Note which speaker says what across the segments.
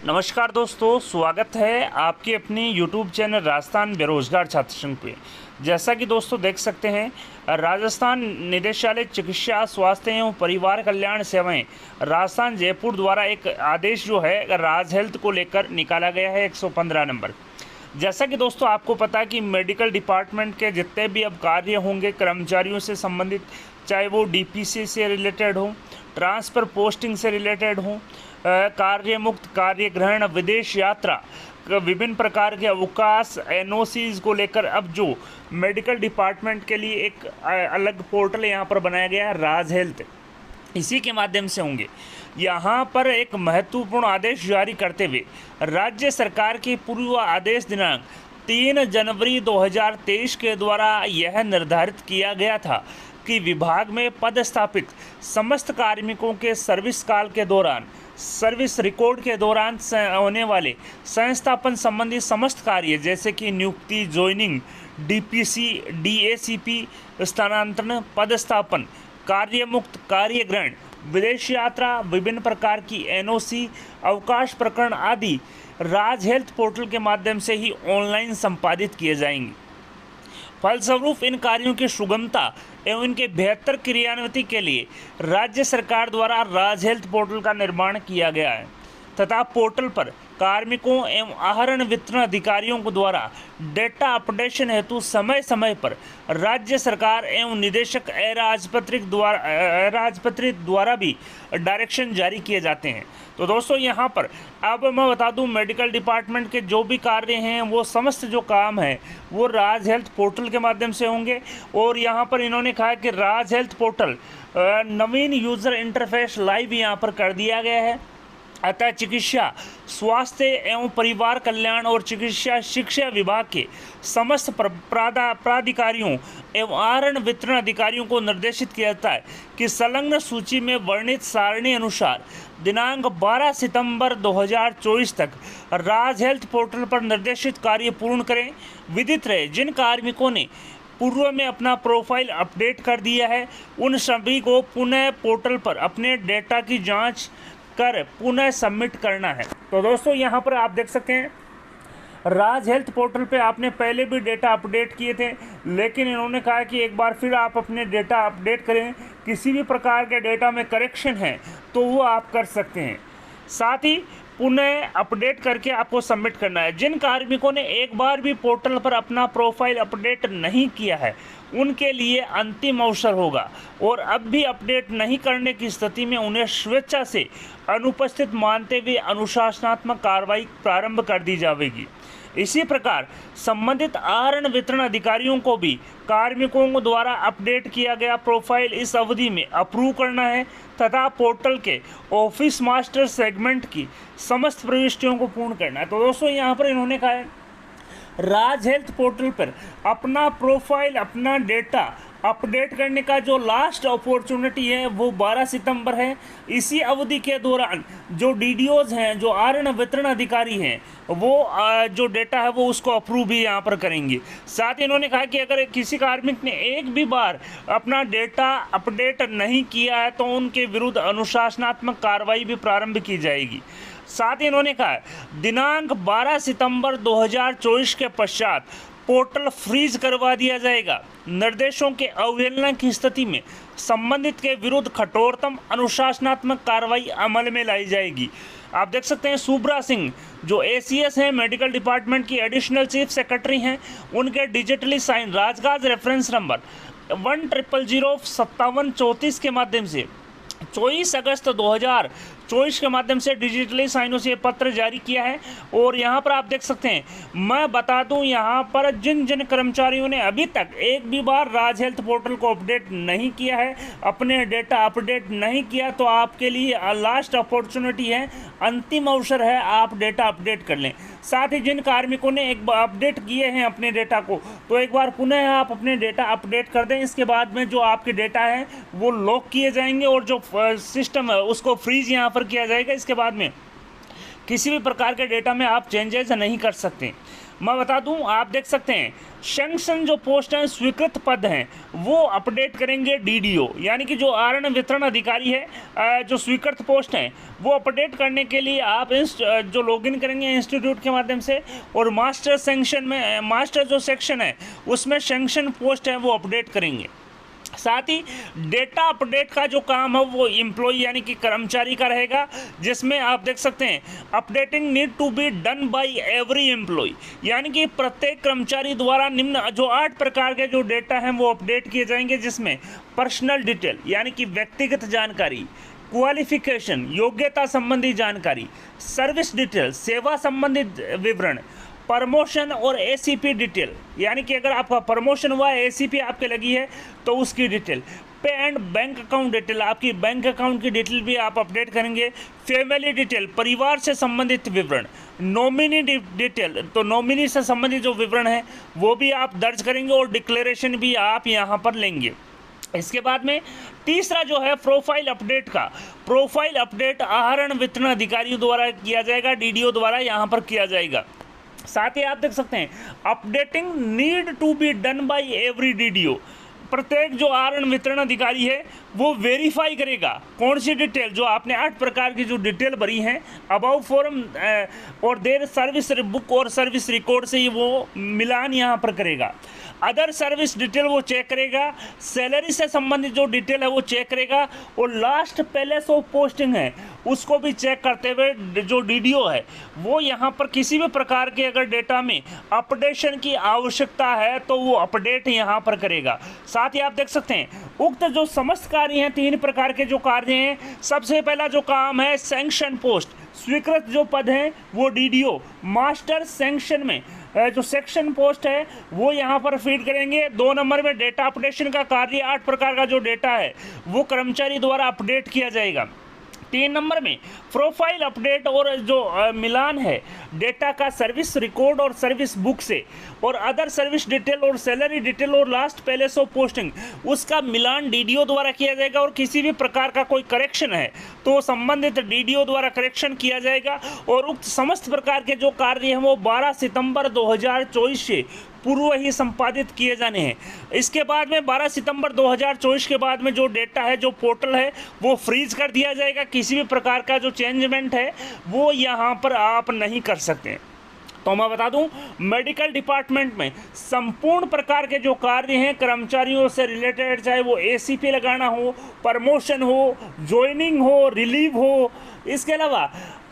Speaker 1: नमस्कार दोस्तों, स्वागत है आपके अपनी YouTube चैनल राजस्थान बेरोजगार छात्र संघ पे। जैसा कि दोस्तों देख सकते हैं, राजस्थान निदेशालय चिकित्सा स्वास्थ्य एवं परिवार कल्याण सेवाएं राजस्थान जयपुर द्वारा एक आदेश जो है राज हेल्थ को लेकर निकाला गया है 115 नंबर। जैसा कि दोस्तों आपको पता है कि मेडिकल डिपार्टमेंट के जितने भी अब कार्य होंगे कर्मचारियों से संबंधित, चाहे वो DPC से रिलेटेड हो, ट्रांसफ़र पोस्टिंग से रिलेटेड हो, कार्य मुक्त, कार्य ग्रहण, विदेश यात्रा, विभिन्न प्रकार के अवकाश, NOCs को लेकर अब जो मेडिकल डिपार्टमेंट के लिए एक अलग पोर्टल यहाँ पर बनाया गया है राज हेल्थ, इसी के माध्यम से होंगे। यहाँ पर एक महत्वपूर्ण आदेश जारी करते हुए राज्य सरकार के पूर्व आदेश दिनांक 3 जनवरी 2023 के द्वारा यह निर्धारित किया गया था कि विभाग में पदस्थापित समस्त कार्मिकों के सर्विस काल के दौरान, सर्विस रिकॉर्ड के दौरान होने वाले संस्थापन संबंधी समस्त कार्य जैसे कि नियुक्ति, ज्वाइनिंग, DPC, DACP, स्थानांतरण, पदस्थापन, कार्य मुक्त, कार्य ग्रहण, विदेश यात्रा, विभिन्न प्रकार की NOC, अवकाश प्रकरण आदि राज हेल्थ पोर्टल के माध्यम से ही ऑनलाइन संपादित किए जाएंगे। फलस्वरूप इन कार्यों की सुगमता एवं इनके बेहतर क्रियान्विति के लिए राज्य सरकार द्वारा राज हेल्थ पोर्टल का निर्माण किया गया है तथा पोर्टल पर कार्मिकों एवं आहरण वितरण अधिकारियों को द्वारा डेटा अपडेशन हेतु समय समय पर राज्य सरकार एवं निदेशक अराजपत्रित द्वारा भी डायरेक्शन जारी किए जाते हैं। तो दोस्तों यहाँ पर अब मैं बता दूं, मेडिकल डिपार्टमेंट के जो भी कार्य हैं वो समस्त जो काम है वो राज हेल्थ पोर्टल के माध्यम से होंगे। और यहाँ पर इन्होंने कहा कि राज हेल्थ पोर्टल नवीन यूज़र इंटरफेस लाइव यहाँ पर कर दिया गया है। अतः चिकित्सा स्वास्थ्य एवं परिवार कल्याण और चिकित्सा शिक्षा विभाग के समस्त प्राधिकारियों एवं आहरण वितरण अधिकारियों को निर्देशित किया जाता है कि संलग्न सूची में वर्णित सारणी अनुसार दिनांक 12 सितंबर 2024 तक राज हेल्थ पोर्टल पर निर्देशित कार्य पूर्ण करें। विदित रहे, जिन कार्मिकों ने पूर्व में अपना प्रोफाइल अपडेट कर दिया है उन सभी को पुनः पोर्टल पर अपने डेटा की जांच कर पुनः सबमिट करना है। तो दोस्तों यहाँ पर आप देख सकते हैं राज हेल्थ पोर्टल पे आपने पहले भी डेटा अपडेट किए थे, लेकिन इन्होंने कहा कि एक बार फिर आप अपने डेटा अपडेट करें। किसी भी प्रकार के डेटा में करेक्शन है तो वो आप कर सकते हैं। साथ ही पुनः अपडेट करके आपको सबमिट करना है। जिन कार्मिकों ने एक बार भी पोर्टल पर अपना प्रोफाइल अपडेट नहीं किया है उनके लिए अंतिम अवसर होगा और अब भी अपडेट नहीं करने की स्थिति में उन्हें स्वेच्छा से अनुपस्थित मानते हुए अनुशासनात्मक कार्रवाई प्रारंभ कर दी जाएगी। इसी प्रकार संबंधित आहरण वितरण अधिकारियों को भी कार्मिकों द्वारा अपडेट किया गया प्रोफाइल इस अवधि में अप्रूव करना है तथा पोर्टल के ऑफिस मास्टर सेगमेंट की समस्त प्रविष्टियों को पूर्ण करना है। तो दोस्तों यहाँ पर इन्होंने कहा है राज हेल्थ पोर्टल पर अपना प्रोफाइल, अपना डेटा अपडेट करने का जो लास्ट अपॉर्चुनिटी है वो 12 सितंबर है। इसी अवधि के दौरान जो DDOs हैं, जो आहरण वितरण अधिकारी हैं, वो जो डेटा है वो उसको अप्रूव भी यहाँ पर करेंगे। साथ ही इन्होंने कहा कि अगर किसी कार्मिक ने एक भी बार अपना डेटा अपडेट नहीं किया है तो उनके विरुद्ध अनुशासनात्मक कार्रवाई भी प्रारंभ की जाएगी। साथ ही इन्होंने कहा दिनांक 12 सितंबर 2024 के पश्चात पोर्टल फ्रीज करवा दिया जाएगा। निर्देशों के अवहेलना की स्थिति में संबंधित के विरुद्ध कठोरतम अनुशासनात्मक कार्रवाई अमल में लाई जाएगी। आप देख सकते हैं सुब्रा सिंह जो ACS हैं, मेडिकल डिपार्टमेंट की एडिशनल चीफ सेक्रेटरी हैं, उनके डिजिटली साइन राजगाज रेफरेंस नंबर 10005734 के माध्यम से 24 अगस्त 2024 के माध्यम से डिजिटली साइनों से पत्र जारी किया है। और यहाँ पर आप देख सकते हैं, मैं बता दूं यहाँ पर जिन जिन कर्मचारियों ने अभी तक एक भी बार राज हेल्थ पोर्टल को अपडेट नहीं किया है, अपने डेटा अपडेट नहीं किया, तो आपके लिए लास्ट अपॉर्चुनिटी है, अंतिम अवसर है, आप डेटा अपडेट कर लें। साथ ही जिन कार्मिकों ने एक बार अपडेट किए हैं अपने डेटा को, तो एक बार पुनः आप अपने डेटा अपडेट कर दें। इसके बाद में जो आपके डेटा है वो लॉक किए जाएंगे और जो सिस्टम है उसको फ्रीज यहाँ पर किया जाएगा। इसके बाद में किसी भी प्रकार के डेटा में आप चेंजेस नहीं कर सकते। मैं बता दूं, आप देख सकते हैं सैंक्शन जो पोस्ट हैं, स्वीकृत पद हैं, वो अपडेट करेंगे डीडीओ, यानी कि जो आहरण वितरण अधिकारी है, जो स्वीकृत पोस्ट हैं वो अपडेट करने के लिए आप जो लॉगिन करेंगे इंस्टीट्यूट के माध्यम से, और मास्टर सेक्शन में, मास्टर जो सेक्शन है उसमें सैंक्शन पोस्ट है वो अपडेट करेंगे। साथ ही डेटा अपडेट का जो काम है वो एम्प्लॉय यानी कि कर्मचारी का रहेगा, जिसमें आप देख सकते हैं updating need to be done by every employee, यानी कि प्रत्येक कर्मचारी द्वारा निम्न जो 8 प्रकार के जो डेटा हैं वो अपडेट किए जाएंगे, जिसमें पर्सनल डिटेल यानी कि व्यक्तिगत जानकारी, क्वालिफिकेशन योग्यता संबंधी जानकारी, सर्विस डिटेल सेवा संबंधित विवरण, प्रमोशन और एसीपी डिटेल, यानी कि अगर आपका प्रमोशन हुआ है, एसीपी आपके लगी है तो उसकी डिटेल, पे एंड बैंक अकाउंट डिटेल, आपकी बैंक अकाउंट की डिटेल भी आप अपडेट करेंगे, फैमिली डिटेल परिवार से संबंधित विवरण, नॉमिनी डिटेल तो नॉमिनी से संबंधित जो विवरण है वो भी आप दर्ज करेंगे, और डिक्लेरेशन भी आप यहाँ पर लेंगे। इसके बाद में तीसरा जो है प्रोफाइल अपडेट का, प्रोफाइल अपडेट आहरण वितरण अधिकारियों द्वारा किया जाएगा, डीडीओ द्वारा यहाँ पर किया जाएगा। साथ ही आप देख सकते हैं updating need to be done by every DDO, प्रत्येक जो आहरण वितरण अधिकारी है वो वेरीफाई करेगा कौन सी डिटेल, जो आपने 8 प्रकार की जो डिटेल भरी हैं अबाउ फॉर्म और देर सर्विस बुक और सर्विस रिकॉर्ड से ही वो मिलान यहाँ पर करेगा। अदर सर्विस डिटेल वो चेक करेगा, सैलरी से संबंधित जो डिटेल है वो चेक करेगा, और लास्ट पैलेस ऑफ पोस्टिंग है उसको भी चेक करते हुए जो डीडीओ है वो यहाँ पर किसी भी प्रकार के अगर डेटा में अपडेशन की आवश्यकता है तो वो अपडेट यहाँ पर करेगा। साथ ही आप देख सकते हैं उक्त जो समस्त कार्य हैं, 3 प्रकार के जो कार्य हैं, सबसे पहला जो काम है सैंक्शन पोस्ट, स्वीकृत जो पद हैं वो डीडीओ, मास्टर सैंक्शन में जो सेक्शन पोस्ट है वो यहाँ पर फीड करेंगे। 2 नंबर में डेटा अपडेशन का कार्य, 8 प्रकार का जो डेटा है वो कर्मचारी द्वारा अपडेट किया जाएगा। 3 नंबर में प्रोफाइल अपडेट और जो मिलान है डेटा का सर्विस रिकॉर्ड और सर्विस बुक से, और अदर सर्विस डिटेल और सैलरी डिटेल और लास्ट पैलेस ऑफ पोस्टिंग उसका मिलान डीडीओ द्वारा किया जाएगा, और किसी भी प्रकार का कोई करेक्शन है तो संबंधित डीडीओ द्वारा करेक्शन किया जाएगा। और उक्त समस्त प्रकार के जो कार्य हैं वो 12 सितंबर 2024 से पूर्व ही संपादित किए जाने हैं। इसके बाद में 12 सितंबर 2024 के बाद में जो डेटा है, जो पोर्टल है वो फ्रीज कर दिया जाएगा, किसी भी प्रकार का जो चेंजमेंट है वो यहाँ पर आप नहीं कर सकते। तो मैं बता दूं मेडिकल डिपार्टमेंट में संपूर्ण प्रकार के जो कार्य हैं कर्मचारियों से रिलेटेड, चाहे वो एसीपी लगाना हो, प्रमोशन हो, ज्वाइनिंग हो, रिलीव हो, इसके अलावा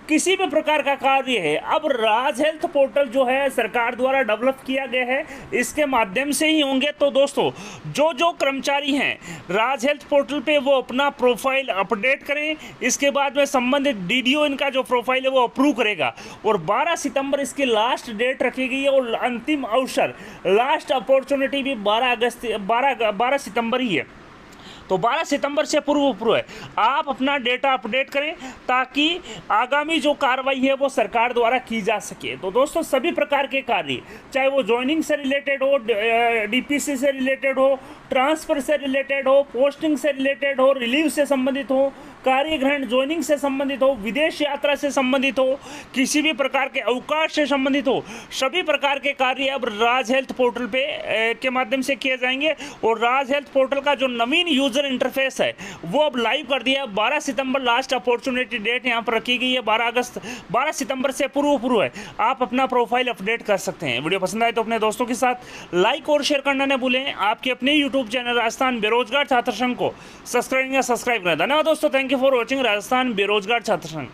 Speaker 1: किसी भी प्रकार का कार्य है, अब राज हेल्थ पोर्टल जो है सरकार द्वारा डेवलप किया गया है, इसके माध्यम से ही होंगे। तो दोस्तों जो जो कर्मचारी हैं राज हेल्थ पोर्टल पे वो अपना प्रोफाइल अपडेट करें, इसके बाद में संबंधित डीडीओ इनका जो प्रोफाइल है वो अप्रूव करेगा, और 12 सितंबर इसकी लास्ट डेट रखी गई है, और अंतिम अवसर लास्ट अपॉर्चुनिटी भी 12 सितंबर ही है। तो 12 सितंबर से पूर्व है आप अपना डेटा अपडेट करें, ताकि आगामी जो कार्रवाई है वो सरकार द्वारा की जा सके। तो दोस्तों सभी प्रकार के कार्य, चाहे वो ज्वाइनिंग से रिलेटेड हो, डीपीसी से रिलेटेड हो, ट्रांसफ़र से रिलेटेड हो, पोस्टिंग से रिलेटेड हो, रिलीव से संबंधित हो, कार्य ग्रहण ज्वाइनिंग से संबंधित हो, विदेश यात्रा से संबंधित हो, किसी भी प्रकार के अवकाश से संबंधित हो, सभी प्रकार के कार्य अब राज हेल्थ पोर्टल पे के माध्यम से किए जाएंगे। और राज हेल्थ पोर्टल का जो नवीन यूजर इंटरफेस है वो अब लाइव कर दिया है। 12 सितंबर लास्ट अपॉर्चुनिटी डेट यहाँ पर रखी गई है, 12 सितंबर से पूर्व है आप अपना प्रोफाइल अपडेट कर सकते हैं। वीडियो पसंद आए तो अपने दोस्तों के साथ लाइक और शेयर करना न भूलें। आपके अपने यूट्यूब चैनल राजस्थान बेरोजगार छात्र संघ को सब्सक्राइब करें। धन्यवाद दोस्तों, thank you for watching Rajasthan बेरोजगार छात्र संघ।